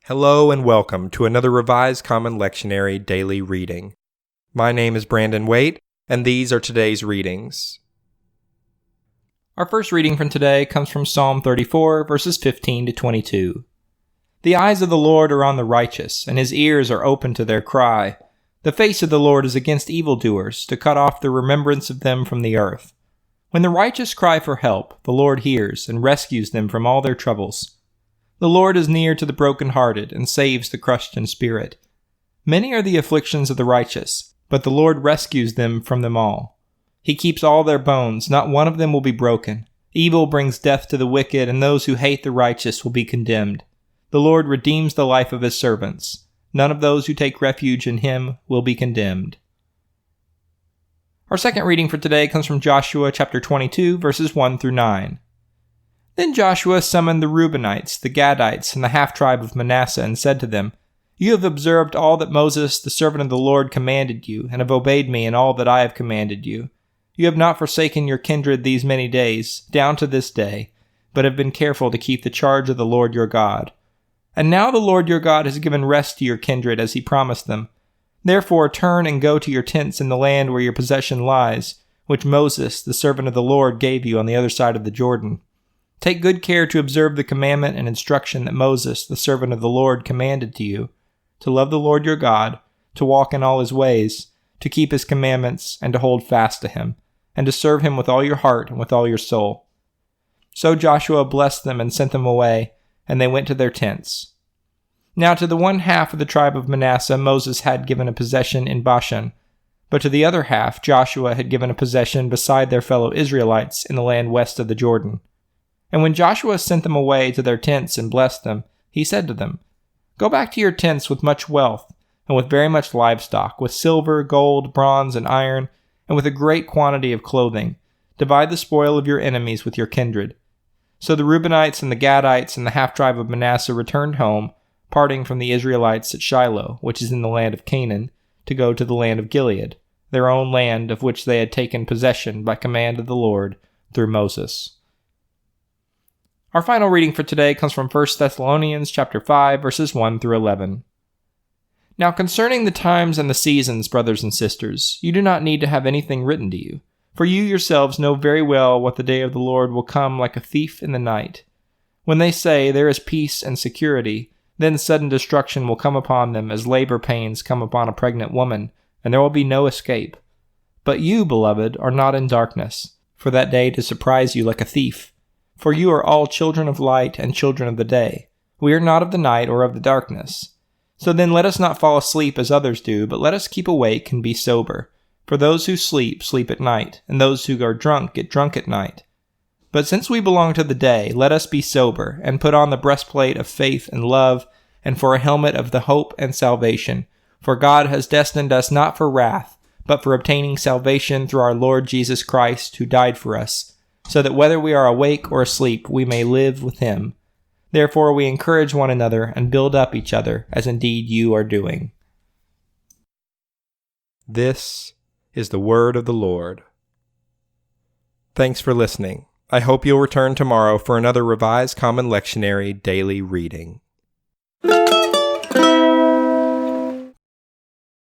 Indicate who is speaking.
Speaker 1: Hello and welcome to another Revised Common Lectionary daily reading. My name is Brandon Waite, and these are today's readings. Our first reading from today comes from Psalm 34, verses 15 to 22. The eyes of the Lord are on the righteous, and his ears are open to their cry. The face of the Lord is against evildoers, to cut off the remembrance of them from the earth. When the righteous cry for help, the Lord hears and rescues them from all their troubles. The Lord is near to the brokenhearted and saves the crushed in spirit. Many are the afflictions of the righteous, but the Lord rescues them from them all. He keeps all their bones, not one of them will be broken. Evil brings death to the wicked, and those who hate the righteous will be condemned. The Lord redeems the life of his servants. None of those who take refuge in him will be condemned. Our second reading for today comes from Joshua chapter 22, verses 1 through 9. Then Joshua summoned the Reubenites, the Gadites, and the half-tribe of Manasseh, and said to them, You have observed all that Moses, the servant of the Lord, commanded you, and have obeyed me in all that I have commanded you. You have not forsaken your kindred these many days, down to this day, but have been careful to keep the charge of the Lord your God. And now the Lord your God has given rest to your kindred as he promised them. Therefore turn and go to your tents in the land where your possession lies, which Moses, the servant of the Lord, gave you on the other side of the Jordan. Take good care to observe the commandment and instruction that Moses, the servant of the Lord, commanded to you, to love the Lord your God, to walk in all his ways, to keep his commandments, and to hold fast to him, and to serve him with all your heart and with all your soul. So Joshua blessed them and sent them away, and they went to their tents. Now to the one half of the tribe of Manasseh Moses had given a possession in Bashan, but to the other half Joshua had given a possession beside their fellow Israelites in the land west of the Jordan. And when Joshua sent them away to their tents and blessed them, he said to them, Go back to your tents with much wealth, and with very much livestock, with silver, gold, bronze, and iron, and with a great quantity of clothing. Divide the spoil of your enemies with your kindred. So the Reubenites and the Gadites and the half-tribe of Manasseh returned home, parting from the Israelites at Shiloh, which is in the land of Canaan, to go to the land of Gilead, their own land of which they had taken possession by command of the Lord through Moses. Our final reading for today comes from 1 Thessalonians chapter 5, verses 1 through 11. Now concerning the times and the seasons, brothers and sisters, you do not need to have anything written to you, for you yourselves know very well what the day of the Lord will come like a thief in the night. When they say, There is peace and security, then sudden destruction will come upon them as labor pains come upon a pregnant woman, and there will be no escape. But you, beloved, are not in darkness, for that day to surprise you like a thief. For you are all children of light and children of the day. We are not of the night or of the darkness. So then let us not fall asleep as others do, but let us keep awake and be sober. For those who sleep, sleep at night, and those who are drunk, get drunk at night. But since we belong to the day, let us be sober, and put on the breastplate of faith and love, and for a helmet of the hope and salvation. For God has destined us not for wrath, but for obtaining salvation through our Lord Jesus Christ, who died for us, so that whether we are awake or asleep, we may live with him. Therefore we encourage one another and build up each other, as indeed you are doing. This is the word of the Lord. Thanks for listening. I hope you'll return tomorrow for another Revised Common Lectionary daily reading.